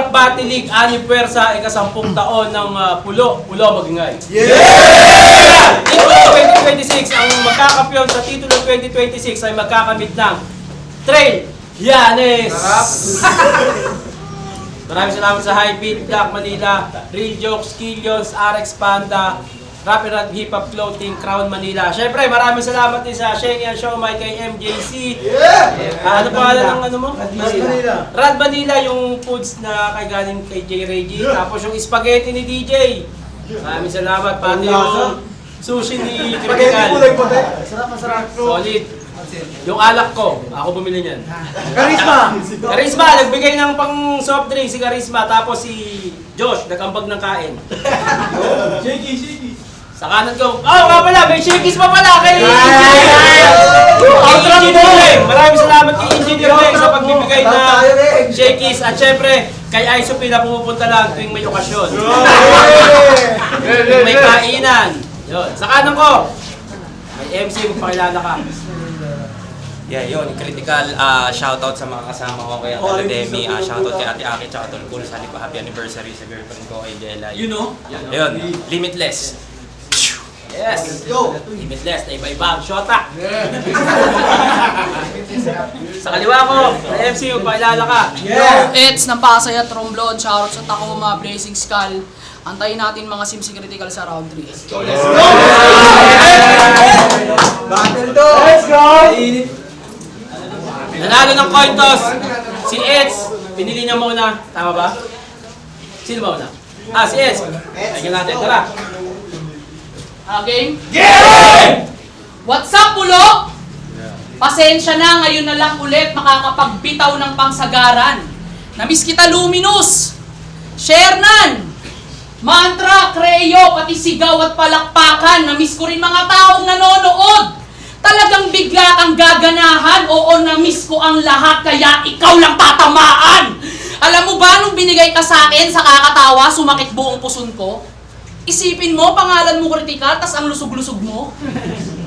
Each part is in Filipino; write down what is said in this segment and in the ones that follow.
Rap Battle League, Ani Puwersa, ika-10 taon ng Pulo Magingay. Yeah! In 2026, ang magkakapyon sa titulo 2026 ay magkakamit ng Trail Yanes! Maraming salamat sa High Beat, Black Manila, Real Jokes, Killions, RX Panda, Rapid Rap Hip Hop Clothing, Crown Manila. Siyempre, maraming salamat din sa Shenyan Showmai kay MJC. Ano pangalan ng ano mo? Rad Manila, yung foods na kay galing kay J. Reggie. Tapos yung spaghetti ni DJ. Maraming salamat. Pati yung sushi ni Critical. Solid. Yung alak ko, ako bumili niyan. Karisma, nagbigay ng pang soft drink si Karisma. Tapos si Josh, nag-ambag ng kain. Shaky. Sa kanan ko, nga pala, may shakies pa pala kay Engineer Leng. Maraming salamat kay Engineer Leng sa pagbibigay na shakies. At syempre, kay Isopi na pumupunta lang tuwing may okasyon. Tuwing may kainan. Yun. Sa kanan ko, may MC, magpakilala ka. Yeah, yun, critical shoutout sa mga kasama ko kay Ate Demi, shoutout kay Ate Aki, tsaka Tol Cool sa happy anniversary sa girlfriend ko kay Dela. You know? Ayun, Limitless. Yes! Limitless na iba-iba ang shota. Sa kaliwa ko, may MC, magpakilala ka. It's ng Pasay at Romblon, shoutout sa Tacoma, Blazing Skull. Antayin natin mga Simsi Critical sa round 3. Let's go! Battle to! Let's go! Nanalo ng coin toss, si Eds. Pinili niya muna. Tama ba? Sino ba una? Si Eds. Tingnan natin. Tara. Game? Game! What's up, Pulo? Pasensya na, ngayon na lang ulit makakapagbitaw ng pangsagaran. Namiss kita, Luminous! Shernan! Mantra, Creo, pati sigaw at palakpakan. Namiss ko rin mga taong nanonood. Talagang bigla kang gaganahan. Oo, namiss ko ang lahat, kaya ikaw lang tatamaan. Alam mo ba, nung binigay ka sa akin sa kakatawa, sumakit buong puson ko? Isipin mo, pangalan mo Critical, tas ang lusog-lusog mo?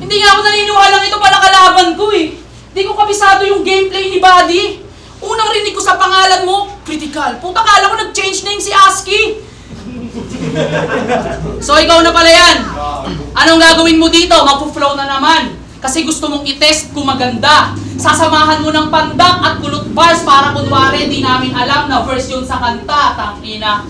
Hindi nga ako naniniwalang ito pala kalaban ko eh. Hindi ko kabisado yung gameplay ni Buddy. Unang rinig ko sa pangalan mo, Critical. Puta, kala ko nag-change name si ASCII. So ikaw na pala yan. Anong gagawin mo dito? Magpo-flow na naman. Kasi gusto mong i-test kung maganda. Sasamahan mo ng pandak at kulot bars para kunwari di namin alam na verse yun sa kanta. Tangina.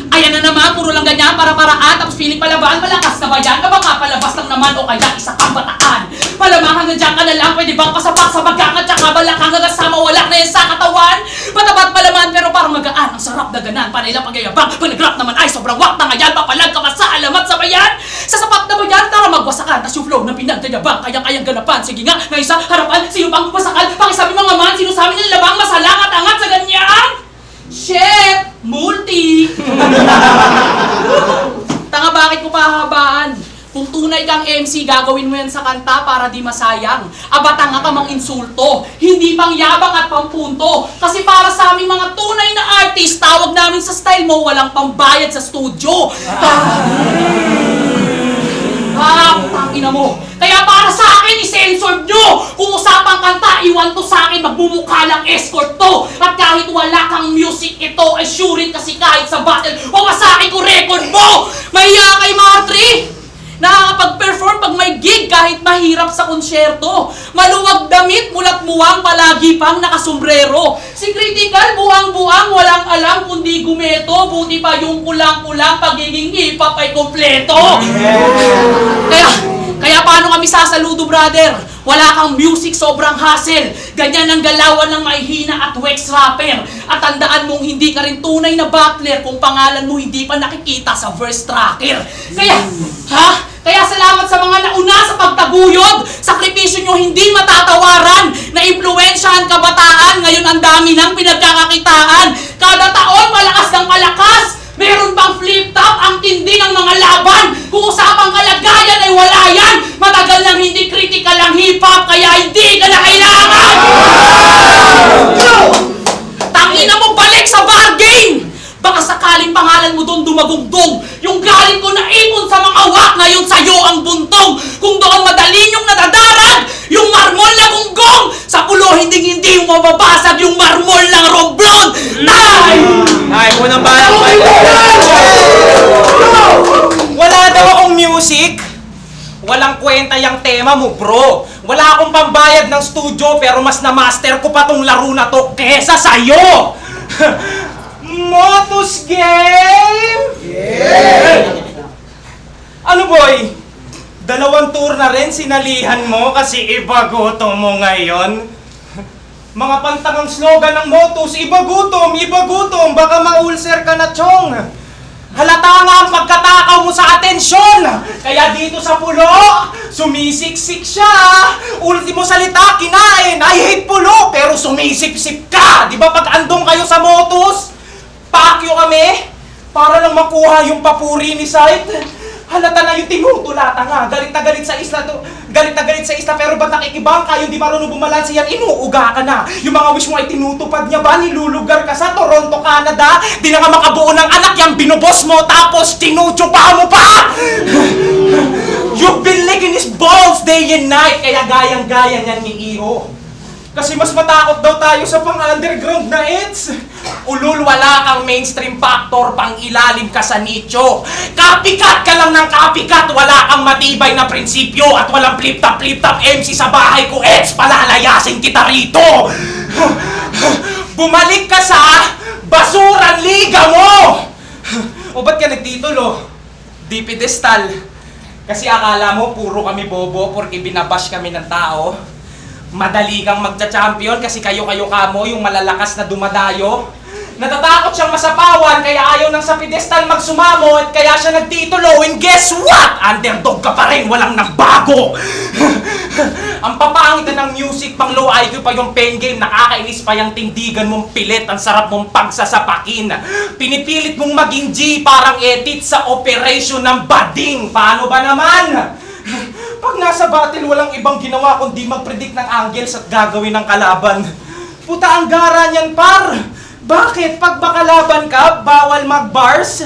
Ayan na naman, puro lang ganyan para-paraan. Tapos feeling palaban, malakas na ba yan? Ka ba nga palabas lang naman o kaya isa kang bataan? Palamahan na dyan ka na lang, pwede bang pasapak sa bagang at saka balakang nagasama, wala na yan sa katawan? Matabat palaman pero parang magaan. Ang sarap na ganan, panay lang pagyayabang. Pag nag-rap naman ay sobrang wak na ngayan. Papalag ka pa sa alamat sa bayan. Sa sapat na bayan, tara magwasakan. Tas yung flow na pinagdayabang, kayang-kayang ganapan. Sige nga, ngayon sa harapan, sino pang wasakan? Pakisabi mga man, sino sa amin yung labang masalang at angat sa ganyan? Shit! Multi! Tanga, bakit ko pahabaan? Kung tunay kang MC, gagawin mo yan sa kanta para di masayang. Aba, tanga ka mang insulto. Hindi pang yabang at pampunto. Kasi para sa aming mga tunay na artist, tawag namin sa style mo, walang pambayad sa studio. Putangina mo. Kaya para sa akin, i-censor nyo! Kung usapang kanta, iwan to sa akin, magbumukha lang escort to! At kahit wala kang music, ito ay sure rin kasi kahit sa battle, wawasakin ko record mo! Mahiya kay Matri! Nakakapag-perform pag may gig kahit mahirap sa konsyerto. Maluwag damit, mulat muwang, palagi pang nakasombrero. Si Critical, buang-buang, walang alam kundi gumeto. Buti pa yung kulang-kulang, pagiging hip-hop ay kompleto. Kaya paano kami sasaludo, brother? Wala kang music, sobrang hassle. Ganyan ang galawan ng mahihina at wax rapper. At tandaan mong hindi ka rin tunay na battler kung pangalan mo hindi pa nakikita sa verse tracker. Kaya salamat sa mga nauna sa pagtaguyod. Sakripisyo nyo hindi matatawaran. Na-impluensyahan kabataan, ngayon ang dami ng pinagkakakitaan. Kada taon, malakas ng malakas. Meron pang flip-top, ang tindi ng mga laban. Kung usapang kalagayan ay wala yan. Matagal nang hindi critical ang hip-hop, kaya hindi ka na kailangan. Tangina mo, balik sa bar game! Baka sakaling pangalan mo doon dumagugdong. Yung galing ko na ipon sa mga wak, ngayon sa'yo ang buntong. Kung doon madali yung nadadarag, yung marmol na gunggong. Sa pulo, hindi yung mababasag yung marmol ng Romblon. Ay, Walang kwenta yung tema mo, bro. Wala akong pambayad ng studio pero mas na-master ko pa tong laro na to kesa sa'yo! Motus game! Ano boy? Dalawang tour na rin sinalihan mo kasi iba gutom mo ngayon? Mga pantangang slogan ng Motus, iba gutom, baka ma-ulcer ka na, chong. Halata nga ang pagkatakaw mo sa atensyon. Kaya dito sa pulo, sumisiksik siya. Ultimo salita, kinain. I hate pulo, pero sumisip-sip ka. Di ba pag andong kayo sa Motus, paakyo kami para lang makuha yung papuri ni Sight? Halata na yung tinutulata nga. Galit na galit sa isla to. Galit na galit sa isla pero ba't nakikibangka? Yung di marunong bumalansi yan, inuuga ka na. Yung mga wish mo ay tinutupad niya ba? Nilulugar ka sa Toronto, Canada? Di na nga makabuo ng anak yung binubos mo tapos tinutupa mo pa! You've been licking his balls day and night kaya gayang-gaya niyan ni Iho. Kasi mas matakot daw tayo sa pang-underground na hits. Ulul, wala kang mainstream factor, pang ilalim ka sa nicho. Copycat ka lang ng copycat, wala kang matibay na prinsipyo at walang flip-top MC sa bahay ko, Eds, palalayasin kita rito. Bumalik ka sa basurang liga mo! O ba't ka nagtitulo? Di pedestal. Kasi akala mo puro kami bobo porque binabash kami ng tao. Madali kang magcha-champion kasi kayo-kayo kamo yung malalakas na dumadayo. Natatakot siyang masapawan kaya ayaw nang sa pedestal magsumamo at kaya siya nagtitulo. And guess what? Underdog ka pa rin, walang nagbago. Ang papangit na ng music, pang low IQ pa yung pen game, nakakainis pa yung tindigan mong pilit, ang sarap mong pagsasapakin. Pinipilit mong maging G, parang edit sa operation ng bading. Paano ba naman? Pag nasa battle, walang ibang ginawa kundi mag-predict ng angles at gagawin ng kalaban. Puta ang gara niyan, par! Bakit? Pag bakalaban ka, bawal mag-bars?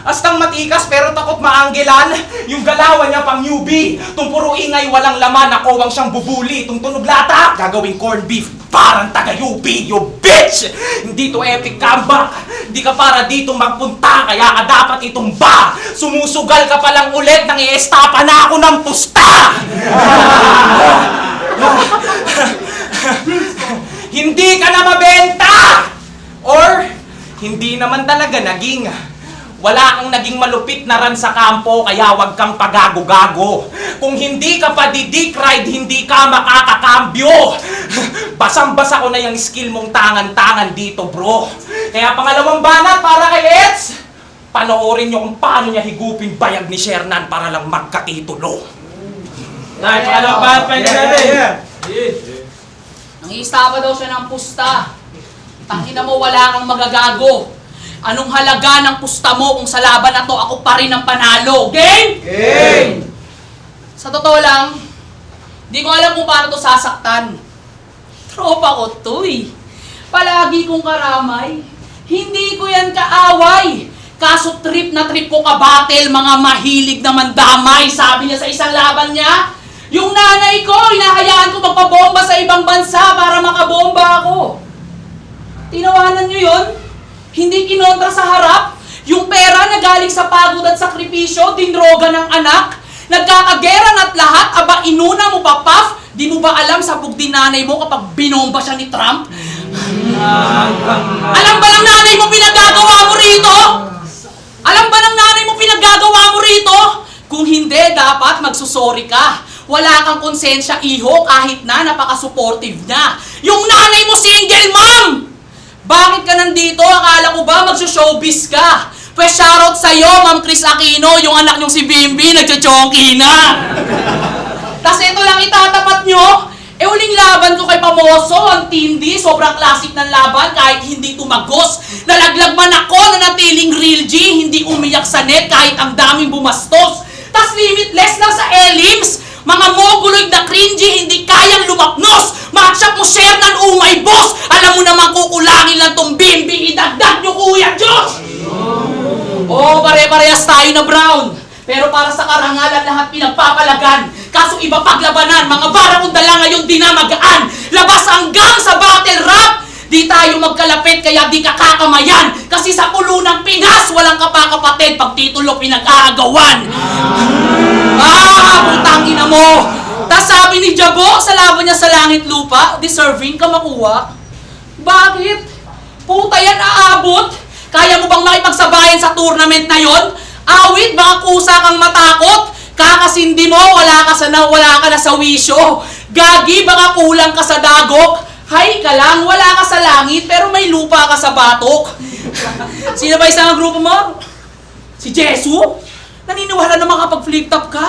Astang matikas pero takot maanggelan. Yung galawan niya pang newbie. Tung puro ingay walang laman, nakowang siyang bubuli. Tung tunog lata, gagawing corned beef. Parang taga-UP, you bitch! Hindi to epic comeback. Hindi ka para dito magpunta, kaya ka dapat itumba. Sumusugal ka palang ulit, nang i-estapa na ako ng pusta! Hindi ka na mabenta! Or, hindi naman talaga naging. Wala kang naging malupit na run sa kampo, kaya wag kang pagago-gago. Kung hindi ka pa didick ride, hindi ka makakakambyo. Basang-basa ko na yung skill mong tangan-tangan dito, bro. Kaya pangalawang banat para kay Eds, panoorin nyo kung paano niya higupin bayag ni Shernan para lang magkatitulo. Ay, pangalawang banat pa yun natin. Nang-iistapa daw siya ng pusta. Tangina mo, wala kang magagago. Anong halaga ng pusta mo kung sa laban na to ako pa rin ang panalo? Game? Game! Sa totoo lang, di ko alam kung paano to sasaktan. Tropa ko to eh. Palagi kong karamay. Hindi ko yan kaaway. Kaso trip na trip ko ka-battle, mga mahilig na mandamay. Sabi niya sa isang laban niya, yung nanay ko, hinahayaan ko magpabomba sa ibang bansa para makabomba ako. Tinawanan niyo yun? Hindi kinontra sa harap? Yung pera na galing sa pagod at sakripisyo, dinroga ng anak? Nagkakagera na't lahat, aba inuna mo pa, Paf? Di mo ba alam sa bugdi nanay mo kapag binomba siya ni Trump? Alam ba ng nanay mo pinagagawa mo rito? Alam ba ng nanay mo pinagagawa mo rito? Kung hindi, dapat magsusorry ka. Wala kang konsensya, iho, kahit na napaka-supportive na. Yung nanay mo single mom! Bakit ka nandito? Akala ko ba magsushowbiz ka? Pwes shoutout sa'yo, Ma'am Chris Aquino, yung anak niyong si Bimbi, nagchochonky na. Tas ito lang itatapat nyo, uling laban ko kay Pamoso, ang tindi, sobrang classic ng laban, kahit hindi tumagos. Nalaglag man ako na natiling real G, hindi umiyak sa net kahit ang daming bumastos. Tas limitless lang sa elims, mga moguloid na cringy, hindi kayang lumapnos. Matchup mo, Shernan, umay boss. Alam mo naman kukulangin lang tong Bimbi, idagdag nyo, Kuya Diyos. Oo, pare-parehas tayo na brown. Pero para sa karangalan, lahat pinagpapalagan. Kaso iba paglabanan, mga barang dala ngayon di na magaan. Labas hanggang sa battle rap. Di tayo magkalapit kaya di ka kakamayan. Kasi sa pulo ng Pinas, walang kapakapatid pag titulo pinag-aagawan. mo! Tas sabi ni Jabo sa laban niya sa langit lupa, deserving ka makuha. Bakit? Puta yan aabot! Kaya mo bang makipagsabayan sa tournament na yon? Awit, baka kusa kang matakot! Kakasindi mo, wala ka na sa wisyo! Gagi, baka kulang ka sa dagok! Hay ka lang, wala ka sa langit, pero may lupa ka sa batok! Sino ba isang grupo mo? Si Jesu? Naniniwala na makapag-flip top ka?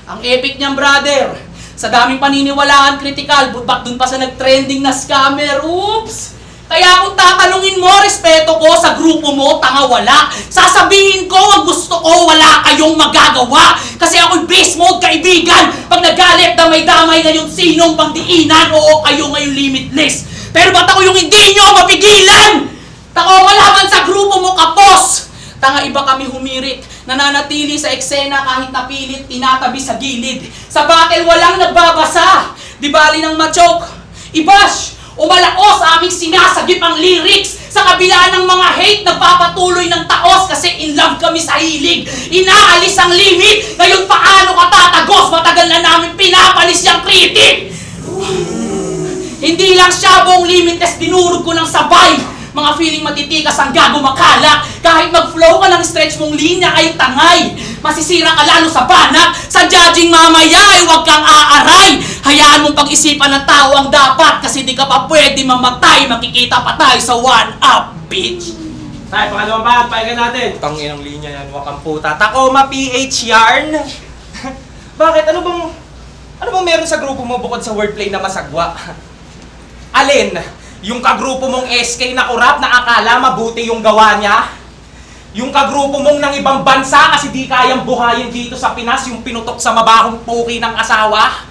Ang epic niyan, brother! Sa daming paniniwalaan, critical, but dun pa sa nag-trending na scammer, oops! Kaya kung tatanungin mo, respeto ko sa grupo mo, tanga wala. Sasabihin ko, ang gusto ko, wala kayong magagawa. Kasi ako'y beast mode kaibigan. Pag nagalit, damay-damay ngayon sinong pangdiinan, oo kayo ngayon limitless. Pero ba't ako yung hindi nyo mapigilan? Tako malaman sa grupo mo, kapos! Tanga iba kami humirit, nananatili sa eksena kahit napilit, tinatabi sa gilid. Sa battle walang nagbabasa, di bali ng machoke. Ibash! Umalako sa aming sinasagip ang lyrics. Sa kabila ng mga hate, nagpapatuloy ng taos kasi in love kami sa hilig. Inaalis ang limit. Ngayon paano ka tatagos? Matagal na namin pinapalis yung critic. Hindi lang siya buong limitless, dinurog ko ng sabay. Mga feeling matitikas ang gago makala. Kahit mag-flow ka ng stretch mong linya ay tangay. Masisira ka lalo sa banak. Sa judging mamaya ay huwag kang aaray. Hayaan mong pag-isipan ng tao ang dapat. Kasi di ka pa pwede mamatay. Makikita pa tayo sa one up, bitch. Tayo, pangalawang bahan, pahingan natin. Tangin ang linya yan, wakang puta. Tacoma PH yarn? Bakit? Ano bang meron sa grupo mo bukod sa wordplay na masagwa? Alin? Yung kagrupo mong SK na kurap na akala mabuti yung gawa niya? Yung kagrupo mong ng ibang bansa kasi di kayang buhayin dito sa Pinas yung pinutok sa mabahong puki ng asawa?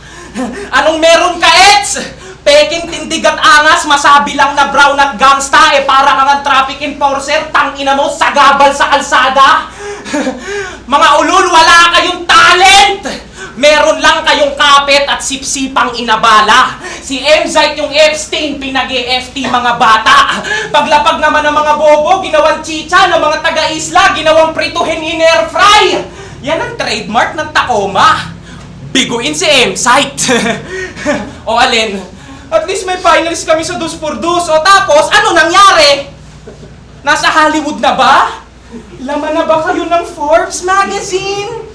Anong meron ka, Eds? Peking tindig at angas, masabi lang na brown at gangsta, para kang ang traffic enforcer, tangina mo, sagabal sa kalsada. Mga ulul, wala kayong talent! Meron lang kayong kapet at sipsipang inabala. Si Mzite yung Epstein, pinag-EFT mga bata. Paglapag naman ng mga bobo, ginawang chicha ng mga taga-isla, ginawang prituhin in air fry. Yan ang trademark ng Tacoma. Biguin si Mzite. O alin, at least may finalist kami sa 2x2. O tapos, ano nangyari? Nasa Hollywood na ba? Laman na ba kayo ng Forbes magazine?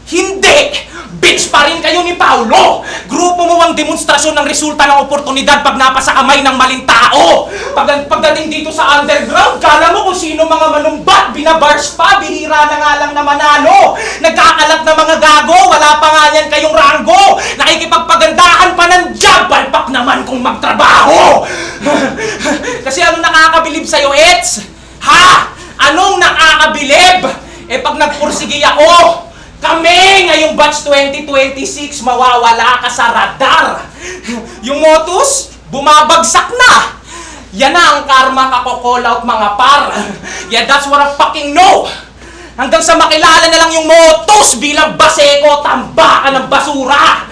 Hindi! Bitch pa rin kayo ni Paulo! Grupo mo ang demonstrasyon ng resulta ng oportunidad pag napasa kamay ng maling tao! Pagdating dito sa underground, kala mo kung sino mga manumbat, binabars pa, bihira na nga lang na manalo! Nagkakalat na mga gago, wala pa nga yan kayong ranggo! Nakikipagpagandahan pa ng job, balpak naman kung magtrabaho! Kasi anong nakakabilib sa'yo, Eds? Ha? Anong nakakabilib? Pag nagpursigi ako, kami ngayong batch 2026 mawawala ka sa radar. Yung Motus, bumabagsak na. Yan na ang karma kako-call out mga par. Yeah, that's what I fucking know. Hanggang sa makilala na lang yung Motus bilang baseko, tambakan ng basura.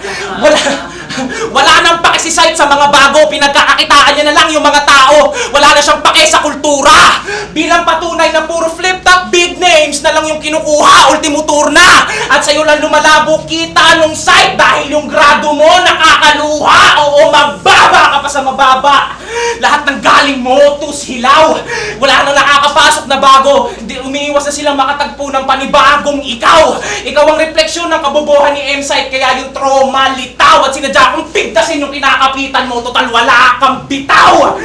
Wala nang pakisisite sa mga bago, pinagkakakitaan niya na lang yung mga tao. Wala na siyang pake sa kultura. Bilang patunay na puro flip-top big names na lang yung kinukuha, ultimo tour na. At sa'yo lang lumalabo kita nung site dahil yung grado mo nakakaluha. Oo, mababa ka pa sa mababa. Lahat ng galing Motus, hilaw. Wala nang nakakapasok na bago. Umiiwas na silang makatagpo ng panibagong ikaw. Ikaw ang refleksyon ng kabobohan ni M-Site, kaya yung trauma litaw. At sinadya kong pigtasin yung kinakapitan mo, total wala kang bitaw.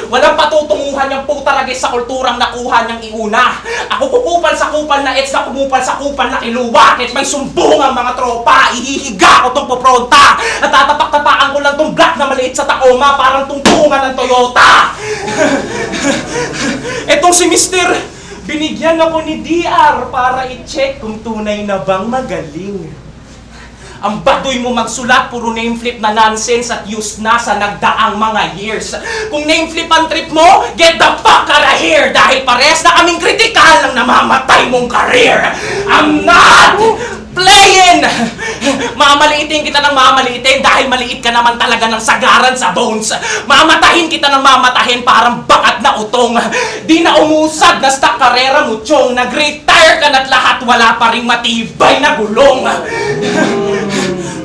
Walang patutunguhan yung putaragis sa kulturang nakuha niyang iuna. Ako kukupal sa kupal na Eds na kumupal sa kupal na kiluwa. Kahit may sumbong ang mga tropa, ihihiga ko tong popronta. At tatapak-tapaan ko lang tong black na maliit sa Tacoma, parang tungtungan ng Toyota. Etong si Mr. Binigyan ako ni DR para i-check kung tunay na bang magaling. Ang baduy mo magsulat, puro name flip na nonsense at used na sa nagdaang mga years. Kung name flip ang trip mo, get the fuck out of here! Dahil pares na kaming kritikal ng namamatay mong career. I'm not playing! Mamaliitin kita ng mamaliitin dahil maliit ka naman talaga ng sagaran sa bones. Mamatahin kita ng mamatahin parang bakat na utong. Di na umusad na stock karera mo, chong. Nag-retire ka na't lahat wala pa ring matibay na gulong.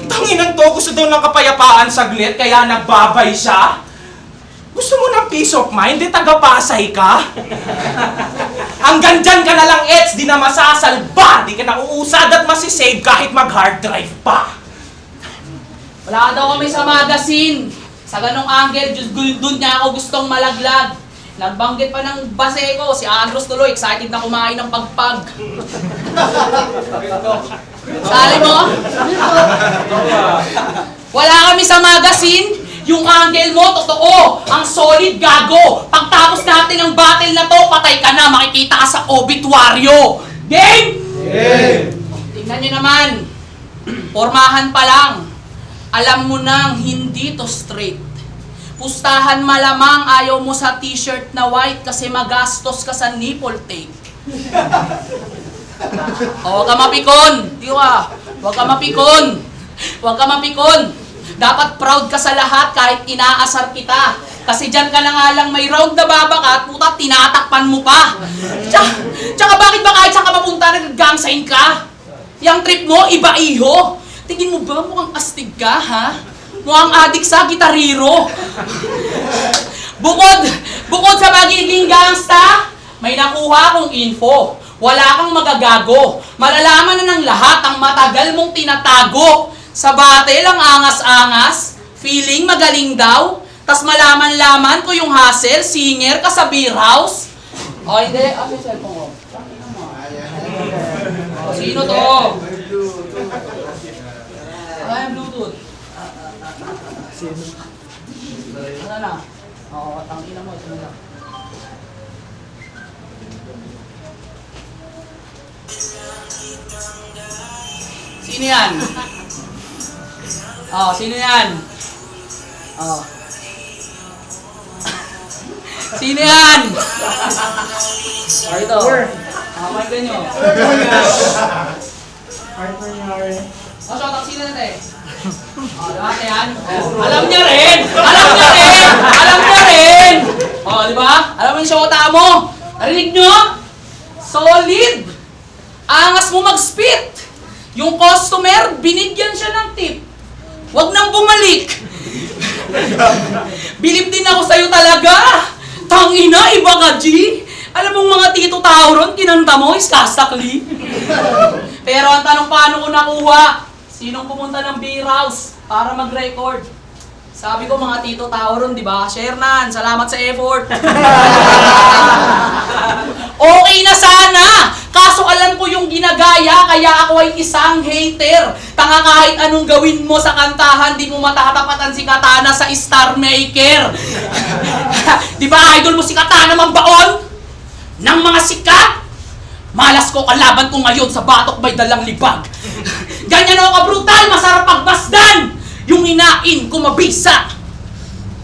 Tanginan to, gusto daw ng kapayapaan saglit kaya nagbabay siya. Gusto mo ng peace of mind? Di taga-Pasay ka? Hanggang dyan ka na lang, Eds, di na masasalba. Di ka na uusad at masisave kahit mag-hard drive pa. Wala daw kami sa magazine. Sa ganong angle, doon niya ako gustong malaglag. Nagbanggit pa ng base ko, si Andros tuloy, excited na kumain ng pagpag. Sali mo? Wala kami sa magazine. Yung angle mo, totoo. Ang solid, gago. Pagtapos natin ng battle na to, patay ka na. Makikita ka sa obituaryo. Game? Game! Tingnan nyo naman. Pormahan pa lang. Alam mo nang hindi to straight. Pustahan malamang ayaw mo sa t-shirt na white kasi magastos ka sa nipple tape. O, huwag ka mapikon. Di ba? Huwag ka mapikon. Huwag ka mapikon. Dapat proud ka sa lahat kahit inaasar kita. Kasi dyan ka na nga lang may round na babaka at puta, tinatakpan mo pa. Tsaka bakit ba kahit saan ka mapunta nag-gang sign ka? Yang trip mo, iba-iho. Tingin mo ba mukhang astig ka, ha? Mukhang adik sa gitariro. Bukod sa magiging gangsta, may nakuha kong info. Wala kang magagago. Malalaman na ng lahat ang matagal mong tinatago. Sa battle, ang angas-angas, feeling magaling daw, tas malaman-laman ko yung hustle, singer ka sa beer house. O hindi, yung cellphone ko. O, sino to? Ay, Bluetooth. Ano na? Oo, tangina mo, ito na. Sino yan? Oh, sino yan? Oh. Sino yan? Oh, ito. Mic ka nyo. Oh, shoutout, sino natin? Oh, diba, yan? Oh, alam niya rin! Alam niya rin! Alam niya rin! Oh, diba? Alam mo yung shoutout mo? Narinig nyo? Solid! Angas mo mag-spit! Yung customer, binigyan siya ng tip. Huwag nang bumalik. Bilib din ako sa'yo talaga. Tangina, iba ka, G. Alam mong mga tito tao ron, kinanta mo, iskasakli. Pero ang tanong, paano ko nakuha? Sinong pumunta ng beer house para mag-record? Sabi ko, mga tito tao ron, di ba? Share nan, salamat sa effort. Okay na sana! Kaso alam ko yung ginagaya, kaya ako ay isang hater. Tanga kahit anong gawin mo sa kantahan, di mo matatapatan si Katana sa Star Maker. Di ba idol mo si Katana mambaon? Ng mga sikat? Malas ko kalaban ko ngayon sa batok may dalang libag. Ganyan ako ka-brutal, masarap pagmasdan. Yung inain ko mabisa.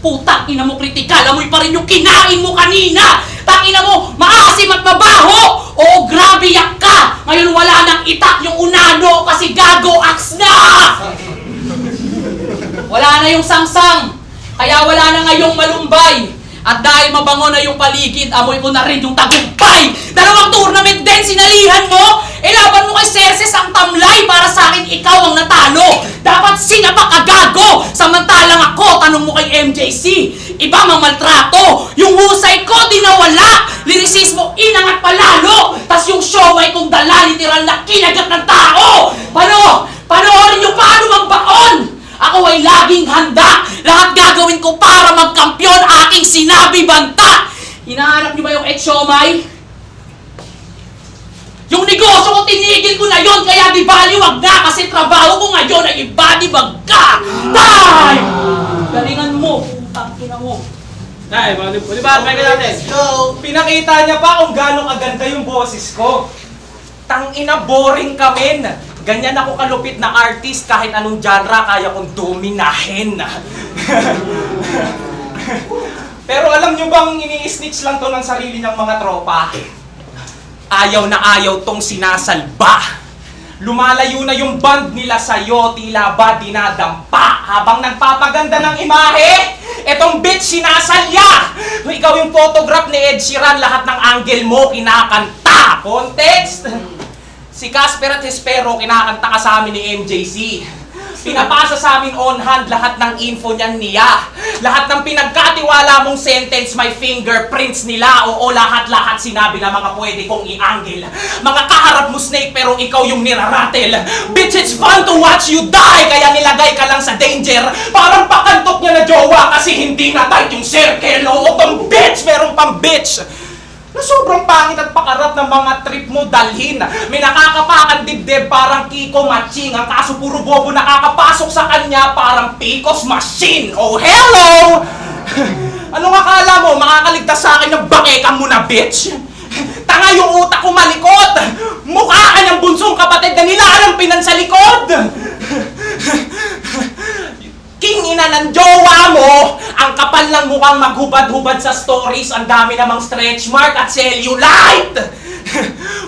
Putang ina mo, kritikal, amoy pa rin yung kinain mo kanina! Tangina mo, maasim at mabaho! Oo, grabe yak ka! Ngayon wala nang itak yung unano kasi gago aks na! Wala na yung sangsang, kaya wala na ngayong malumbay. At dahil mabango na yung paligid, amoy ko na rin yung tagumpay! Dalawang tournament din sinalihan mo! Laban mo kay Cerces ang tamlay para sa akin ikaw ang natalo! Dapat sinapak ka gago! Samantalang ako, tanong mo kay MJC, iba mang maltrato! Yung husay ko di nawala! Lirisismo inangat palalo! Tas yung showay kong dala, literal na kinagat ng tao! Panoorin nyo paano magbaon! Ako ay laging handa! Lahat gagawin ko para magkampyon, aking sinabi banta! Hinahanap nyo ba yung ex-siomay? Yung negosyo ko, tinigil ko na yon, kaya di value, wag na, kasi trabaho ko ngayon ay i-body bag ka! Time! Galingan mo, putang ina mo. Nay, Olivar, may ka natin. Pinakita niya pa kung gano'ng kaganda yung boses ko. Tangina, boring kami. Ganyan ako kalupit na artist, kahit anong genre kaya kong dominahin. Pero alam nyo bang ini-snitch lang to ng sarili ng mga tropa? Ayaw na ayaw tong sinasalba. Lumalayo na yung band nila sa'yo, tila ba dinadampa habang nagpapaganda ng imahe? Etong bitch sinasalya! Ikaw yung photograph ni Ed Sheeran, lahat ng angle mo kinakanta. Context? Si Casper at Hespero, kinakanta ka sa amin ni MJC. Pinapasa sa amin on hand lahat ng info niyan niya. Lahat ng pinagkatiwala mong sentence, may fingerprints nila. Oo, lahat-lahat sinabi na mga pwede kong i-angle. Mga kaharap mo snake pero ikaw yung niraratel. Bitch, it's fun to watch you die. Kaya nilagay ka lang sa danger. Parang pakantok niya na jowa kasi hindi na tight yung circle. Oo, tong bitch, meron pang bitch na sobrang pangit at pakarap ng mga trip mo dalhin. May nakakapakan dibdib parang Kiko Matching. Ang kaso puro bobo nakakapasok sa kanya parang Picos Machine. Oh, hello! Anong akala mo? Makakaligtas sa akin ng bakekang mo na, bitch? Tanga yung utak ko malikot! Mukha ka niyang bunsong kapatid na nilalang pinan sa likod! King ina ng jowa mo, ang kapal ng mukhang maghubad-hubad sa stories, ang dami namang stretch mark at cellulite!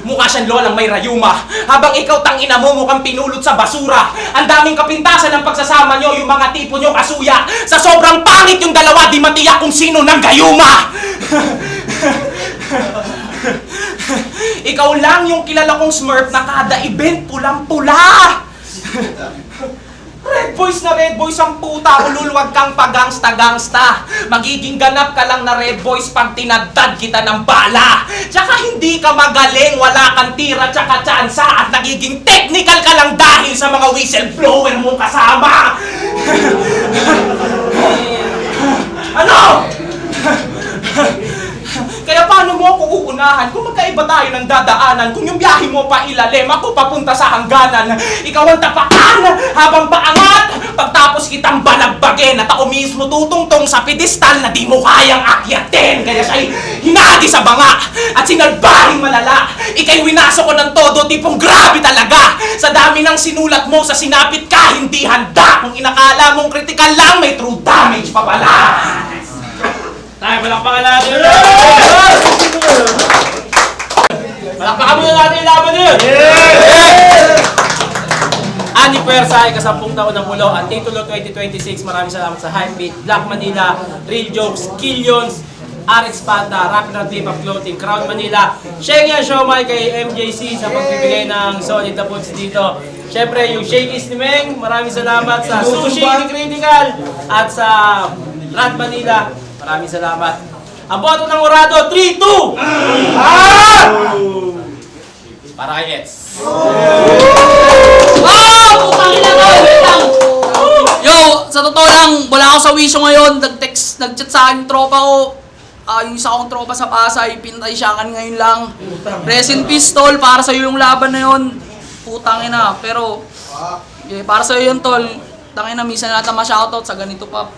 Mukha siyang lolang may rayuma, habang ikaw tangina mo mukhang pinulot sa basura. Ang daming kapintasan ng pagsasama nyo, yung mga tipo nyo kasuya. Sa sobrang pangit yung dalawa, di matiyak kung sino ng gayuma! Ikaw lang yung kilala kong smurf na kada event pulang-pula! Red boys na red boys ang puta, ululwag kang pagangsta-gangsta. Magiging ganap ka lang na red boys pag tinadtad kita ng bala. Tsaka hindi ka magaling, wala kang tira tsaka tsansa. At nagiging technical ka lang dahil sa mga whistleblower mong kasama. Ano? Kaya paano mo ako uunahan kung magkaiba tayo ng dadaanan? Kung yung biyahe mo pa ilalim, ako papunta sa hangganan. Ikaw ang tapakan habang paangat. Pagtapos kitang balagbagin at ako mismo tutungtong sa pedestal na di mo kayang akyatin. Kaya siya'y hinati sa banga at sinalbahing malala. Ika'y winaso ko ng todo, tipong grabe talaga. Sa dami ng sinulat mo, sa sinapit ka, hindi handa. Kung inakala mong critical lang, may true damage pa pala. Tayo, palakpakan natin! Palakpakan muna natin yung laban yun! Ani Puersa ay 10 taon ng mulo at titulo 2026. Maraming salamat sa Hypebeat, Black Manila, Real Jokes, Killions, RX Panda, Rapid Rod Hip Hop Clothing, Crown Manila, Sheng Yan Siomai kay MJC sa pagbibigay ng solid na foods dito. Siyempre, yung Shakey's ni Meng, maraming salamat sa Sushi ni Critical at sa Rod Manila. Maraming salamat. Ang boto ng Orado, 3-2! Para kay Eds. Putang ina ko! Wait lang! Yo, sa totoo lang, wala ako sa wisyo ngayon. Nag-chat sa akin yung tropa ko. Yung isa kong tropa sa Pasay, pintay siya kan ngayon lang. Rest in peace, tol. Para sa'yo yung laban na yun. Putang ina. Pero, para sa'yo yun, tol. Tangina, minsan natin ma-shoutout sa ganito pa.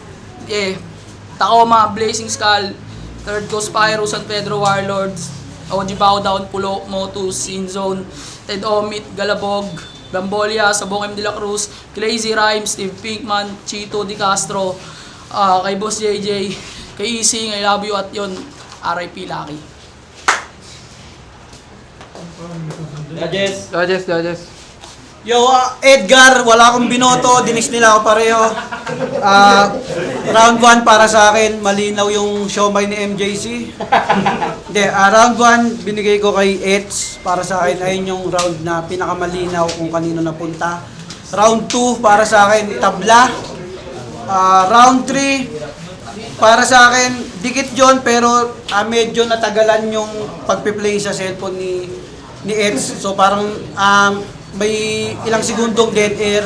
Tacoma, Blazing Skull, Third Coast Pyro, San Pedro Warlords, OG Bowdown, Pulo, Motus, Inzone, Ted Omit, Galabog, Gambolia, Sabong M. De La Cruz, Crazy Rhyme, Steve Pinkman, Chito Di Castro, kay Boss JJ, kay Ising, I love you at yun, RIP Lucky. Judges. Yo, Edgar, wala akong binoto, dinis nila ako pareho. Round 1 para sa akin, malinaw yung siomay ni MJC. Hindi, round 1 binigay ko kay Eds, para sa akin ayun yung round na pinakamalinaw kung kanino napunta. Round 2 para sa akin, tabla. Round 3 para sa akin, dikit yun pero medyo natagalan yung pagpe-play sa cellphone ni Eds. So parang may ilang segundong dead air.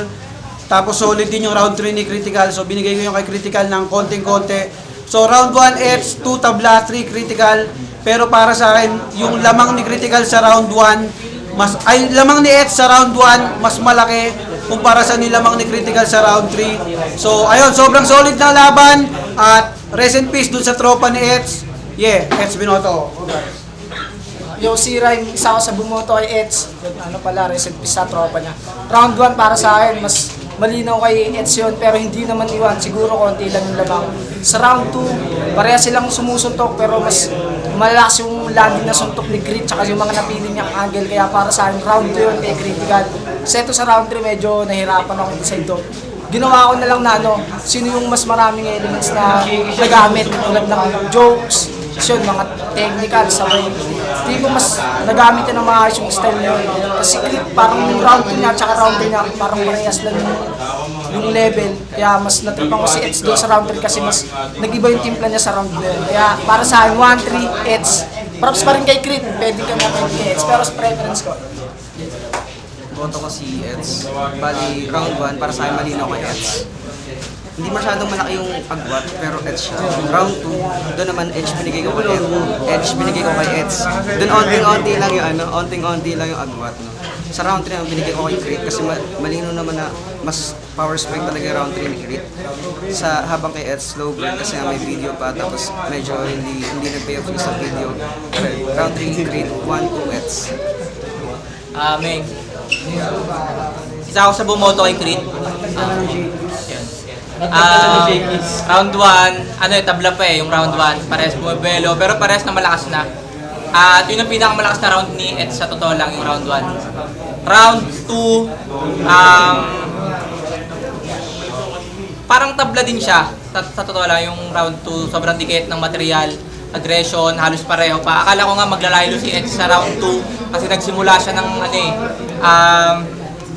Tapos solid din yung round 3 ni Critical. So binigay ko yung kay Critical ng konting-konti. So round 1 Eds, 2 tabla, 3 Critical. Pero para sa akin, yung lamang ni Critical sa round 1, lamang ni Eds sa round 1 mas malaki kumpara sa nilamang ni Critical sa round 3. So ayun, sobrang solid na laban at rest in peace dun sa tropa ni Eds. Yeah, Eds Binoto. Yo, si Rhyme, isa ako sa bumoto kay Eds. Ano pala, rest in peace sa tropa niya. Round 1 para sa akin, mas malinaw kay Eds yun, pero hindi naman iwan. Siguro konti lang yung labang. Sa round 2, pareha silang sumusuntok, pero mas malakas yung landing na suntok ni Crit, tsaka yung mga napili niyang angle. Kaya para sa akin, round 2 yun kay Critical. Sa ito sa round 3, medyo nahirapan ako decide doon. Ginawa ko na lang na sino yung mas maraming elements na nagamit, tulad ng jokes, yun, mga technical, sabay. Hindi ko mas nagamit yun ng maayos yung style na yun. Kasi Crit, parang yung round 2 niya, tsaka round 3 niya, parang parehas lang yung level. Kaya mas natripan ko si Eds doon sa round 3 kasi mas nag-iba yung timpla niya sa round 2. Kaya para sa akin, 1-3, Eds. Props pa rin kay Crit, pwede ka na kay Eds, pero sa preference ko. Boto ko si Eds. Bali, round 1 para sa akin malinaw kay Eds. Hindi masyadong malaki yung agwat, pero Eds siya. Round 2, doon naman Edge binigay ko kay Eds. Edge binigay ko kay Eds. Doon onting-onti lang yung onting-onti lang yung agwat. No? Sa round 3 ang binigay ko kay Crit kasi malinaw naman na mas power spike talaga yung round 3 ni Crit. Sa habang kay Eds, slow burn kasi may video pa tapos medyo hindi nag-pay off sa video. Round 3 ni Crit, 1-2 Eds. Meg. Isa ako sa bumoto kay Crit. Round 1, tabla pa yung round 1. Parehas bumibelo, pero parehas na malakas na. At yun ang pinakamalakas na round ni Ed sa totoo lang yung round 1. Round 2, parang tabla din siya. Sa totoo lang yung round 2, sobrang dikit ng material, aggression, halos pareho pa. Akala ko nga maglalaylo si Ed sa round 2 kasi nagsimula siya ng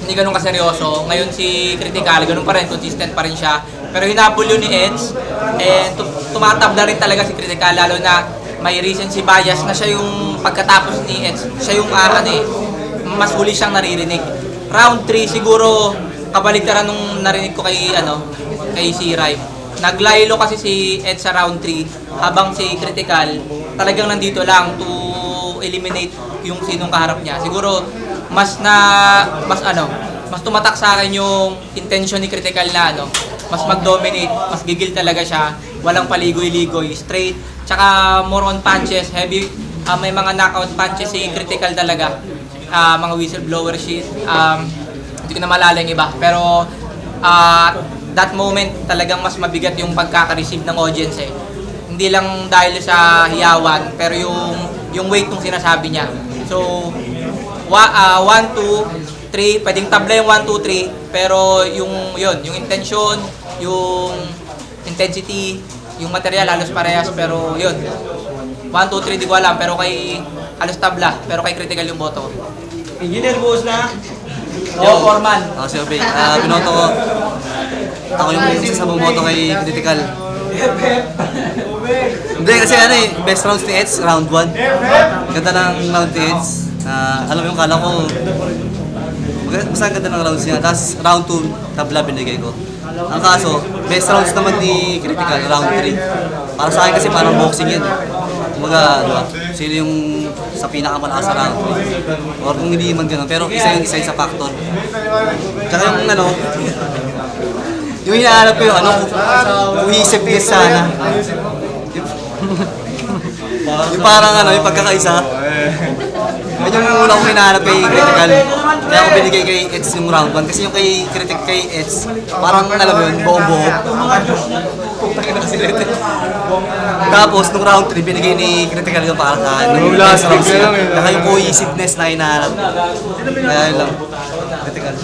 hindi ganun kaseryoso. Ngayon si Critical, ganun pa rin, consistent pa rin siya. Pero hinabol yun ni Eds, and tumatabla rin talaga si Critical, lalo na may recency bias na siya yung pagkatapos ni Eds, siya yung mas huli siyang naririnig. Round 3 siguro kabaligtaran nung narinig ko kay kay C-Rhyme. Naglaylo kasi si Eds sa round 3 habang si Critical talagang nandito lang to eliminate yung sinong kaharap niya. Siguro mas tumatak sa akin yung intention ni Critical na mas mag-dominate, mas gigil talaga siya, walang paligoy-ligoy, straight, tsaka more on punches, heavy, may mga knockout punches si Critical talaga, mga whistleblower shit, hindi ko na malala yung iba, pero that moment talagang mas mabigat yung pagkaka-receive ng audience hindi lang dahil sa hiyawan, pero yung weight ng sinasabi niya. So 1, 2, 3, pwedeng tabla yung 1, 2, 3, pero yung intention, yung intensity, yung material halos parehas, pero 1, 2, 3 di ko alam, pero kay halos tabla, pero kay Critical yung boto. Engineer, buhos na. Foreman. Ako si Obey. Binoto ko. Ako yung isa sa bumoto kay Critical. Hindi kasi best rounds ni Eds, round 1. Ganda ng round ni Eds. Alam mo yung kala ko, basta ganda ng rounds niya. Tapos round 2, tabla binigay ko. Ang kaso, best rounds naman ni Critical, round 3. Para sa akin kasi parang boxing yan. Kumbaga, sino yung sa pinakamalakas sa round 3. Or kung hindi man ganun, pero isa sa factor. Tsaka yung hinahanap ko yung cohesiveness sana. Yung parang yung pagkakaisa. Yun yung una kong hinahanap kay Critical. Kaya ako binigay kay Eds yung round 1. Kasi yung kay Eds, parang alam mo yun, buo-buo. Tapos nung round 3, binigay ni Critical yung para sa akin. Kaya yung cohesiveness na hinahanap. Kaya yun lang. Critical.